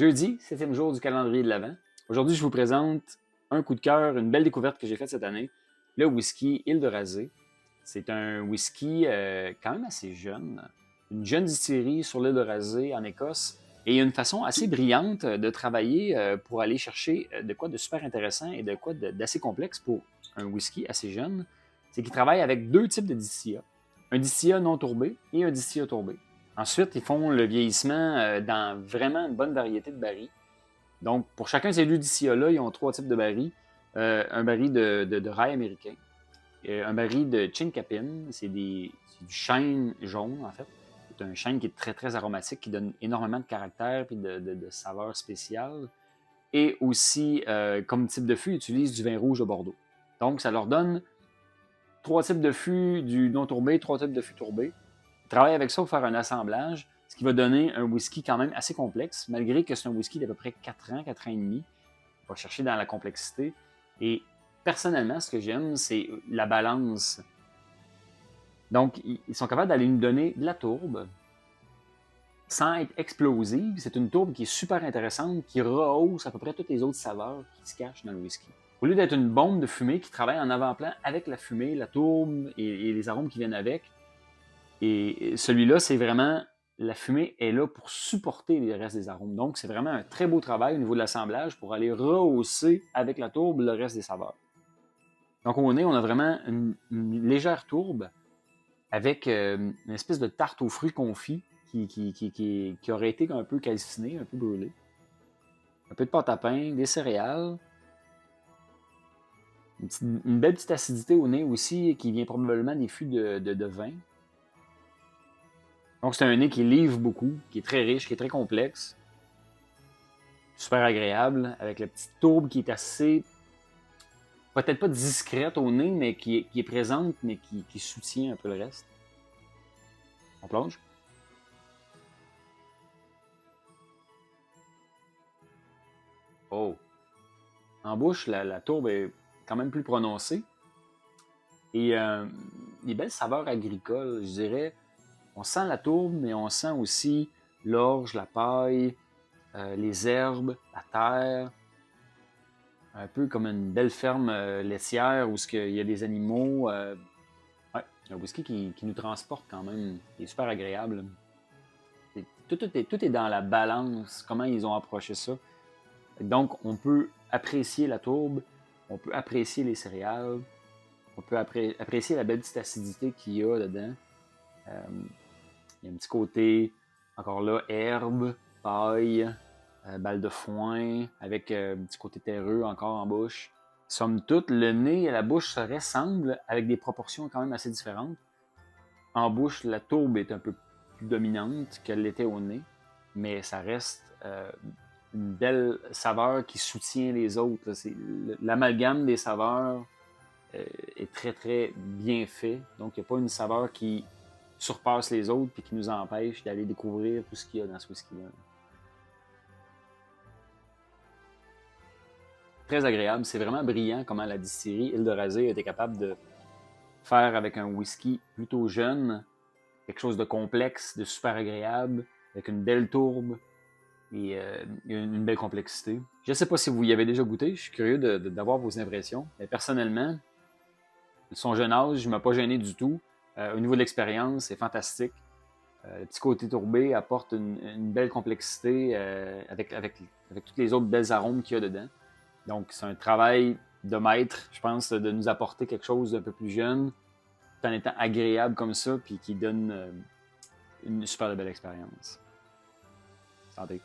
Jeudi, 7e jour du calendrier de l'Avent. Aujourd'hui, je vous présente un coup de cœur, une belle découverte que j'ai faite cette année, le whisky Île de Rasée. C'est un whisky quand même assez jeune, une jeune distillerie sur l'île de Rasée en Écosse. Et il y a une façon assez brillante de travailler pour aller chercher de quoi de super intéressant et de quoi d'assez complexe pour un whisky assez jeune. C'est qu'ils travaillent avec deux types de distillats. Un distillat non tourbé et un distillat tourbé. Ensuite, ils font le vieillissement dans vraiment une bonne variété de barils. Donc, pour chacun de ces deux distillats-là, ils ont trois types de barils. Un baril de rye américain, un baril de Chinkapin, c'est du chêne jaune, en fait. C'est un chêne qui est très, très aromatique, qui donne énormément de caractère et de saveurs spéciales. Et aussi, comme type de fût, ils utilisent du vin rouge de Bordeaux. Donc, ça leur donne trois types de fûts du non tourbé, trois types de fûts tourbés. Ils travaillent avec ça pour faire un assemblage, ce qui va donner un whisky quand même assez complexe, malgré que c'est un whisky d'à peu près 4 ans, 4 ans et demi. On va chercher dans la complexité. Et personnellement, ce que j'aime, c'est la balance. Donc, ils sont capables d'aller nous donner de la tourbe sans être explosive. C'est une tourbe qui est super intéressante, qui rehausse à peu près toutes les autres saveurs qui se cachent dans le whisky. Au lieu d'être une bombe de fumée qui travaille en avant-plan avec la fumée, la tourbe et les arômes qui viennent avec, et celui-là, c'est vraiment, la fumée est là pour supporter les restes des arômes. Donc, c'est vraiment un très beau travail au niveau de l'assemblage pour aller rehausser avec la tourbe le reste des saveurs. Donc, au nez, on a vraiment une légère tourbe avec une espèce de tarte aux fruits confits qui aurait été un peu calcinée, un peu brûlée. Un peu de pâte à pain, des céréales. Une belle petite acidité au nez aussi qui vient probablement des fûts de vin. Donc, c'est un nez qui livre beaucoup, qui est très riche, qui est très complexe. Super agréable, avec la petite tourbe qui est assez, peut-être pas discrète au nez, mais qui est présente, mais qui soutient un peu le reste. On plonge. Oh! En bouche, la tourbe est quand même plus prononcée. Et des belles saveurs agricoles, je dirais. On sent la tourbe, mais on sent aussi l'orge, la paille, les herbes, la terre. Un peu comme une belle ferme laitière où il y a des animaux. Ouais, un whisky qui nous transporte quand même. Il est super agréable. Tout est dans la balance, comment ils ont approché ça. Donc, on peut apprécier la tourbe, on peut apprécier les céréales, on peut apprécier la belle petite acidité qu'il y a dedans. Il y a un petit côté, encore là, herbe, paille, balle de foin, avec un petit côté terreux encore en bouche. Somme toute, le nez et la bouche se ressemblent avec des proportions quand même assez différentes. En bouche, la tourbe est un peu plus dominante qu'elle l'était au nez, mais ça reste une belle saveur qui soutient les autres. L'amalgame des saveurs est très, très bien fait. Donc, il n'y a pas une saveur qui surpasse les autres et qui nous empêche d'aller découvrir tout ce qu'il y a dans ce whisky-là. Très agréable. C'est vraiment brillant comment la distillerie Île de Rasée a été capable de faire avec un whisky plutôt jeune quelque chose de complexe, de super agréable, avec une belle tourbe et une belle complexité. Je ne sais pas si vous y avez déjà goûté, je suis curieux d'avoir vos impressions. Mais personnellement, son jeune âge, ne m'a pas gêné du tout. Au niveau de l'expérience, c'est fantastique. Le petit côté tourbé apporte une belle complexité avec toutes les autres belles arômes qu'il y a dedans. Donc, c'est un travail de maître, je pense, de nous apporter quelque chose d'un peu plus jeune, tout en étant agréable comme ça, puis qui donne une super belle expérience. Santé.